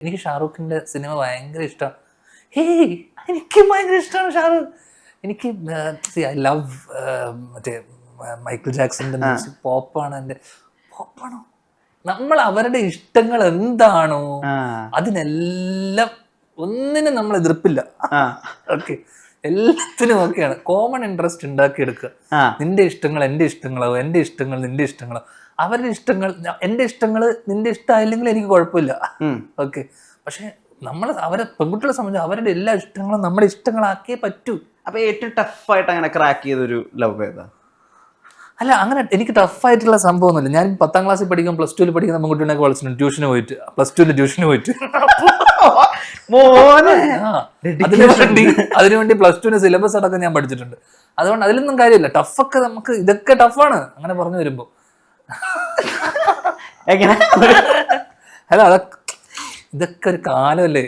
എനിക്ക് ഷാറൂഖിന്റെ സിനിമ ഭയങ്കര ഇഷ്ടമാണ്. ഹേയ് എനിക്ക് ഭയങ്കര ഇഷ്ടമാണ് ഷാറൂഖ്. എനിക്ക് ഐ ലവ് മറ്റേ മൈക്കിൾ ജാക്സന്റെ മ്യൂസിക്. പോപ്പാണ് എൻ്റെ. പോപ്പാണോ? നമ്മൾ അവരുടെ ഇഷ്ടങ്ങൾ എന്താണോ അതിനെല്ലാം ഒന്നിനും നമ്മൾ എതിർപ്പില്ല. ഓക്കെ, എല്ലാത്തിനും ഓക്കെയാണ്. കോമൺ ഇൻട്രസ്റ്റ് ഉണ്ടാക്കിയെടുക്കുക. നിന്റെ ഇഷ്ടങ്ങൾ എൻ്റെ ഇഷ്ടങ്ങളോ, എൻ്റെ ഇഷ്ടങ്ങൾ നിന്റെ ഇഷ്ടങ്ങളോ. അവരുടെ ഇഷ്ടങ്ങൾ എൻ്റെ ഇഷ്ടങ്ങൾ നിന്റെ ഇഷ്ടമായില്ലെങ്കിൽ എനിക്ക് കുഴപ്പമില്ല. ഓക്കെ, പക്ഷെ നമ്മൾ അവരെ പെൺകുട്ടികളെ സംബന്ധിച്ച് അവരുടെ എല്ലാ ഇഷ്ടങ്ങളും നമ്മുടെ ഇഷ്ടങ്ങളാക്കിയേ പറ്റൂ. അപ്പൊ ഏറ്റവും ടഫായിട്ട് അങ്ങനെ ക്രാക്ക് ചെയ്തൊരു ലവ് ഏതാ? അല്ല, അങ്ങനെ എനിക്ക് ടഫായിട്ടുള്ള സംഭവമൊന്നുമില്ല. ഞാൻ 10ാം ക്ലാസ്സിൽ പഠിക്കും, +2 പഠിക്കുന്ന പെൺകുട്ടികളൊക്കെ വിളിച്ചിട്ടുണ്ട് ട്യൂഷന് പോയിട്ട്. +2 ട്യൂഷന് പോയിട്ട് അതിനുവേണ്ടി +2 സിലബസ് അടക്കം ഞാൻ പഠിച്ചിട്ടുണ്ട്. അതുകൊണ്ട് അതിലൊന്നും കാര്യമില്ല. ടഫൊക്കെ നമുക്ക് ഇതൊക്കെ ടഫാണ് അങ്ങനെ പറഞ്ഞു വരുമ്പോ. എങ്ങനെ? അല്ല, ഇതൊക്കെ ഒരു കാലമല്ലേ.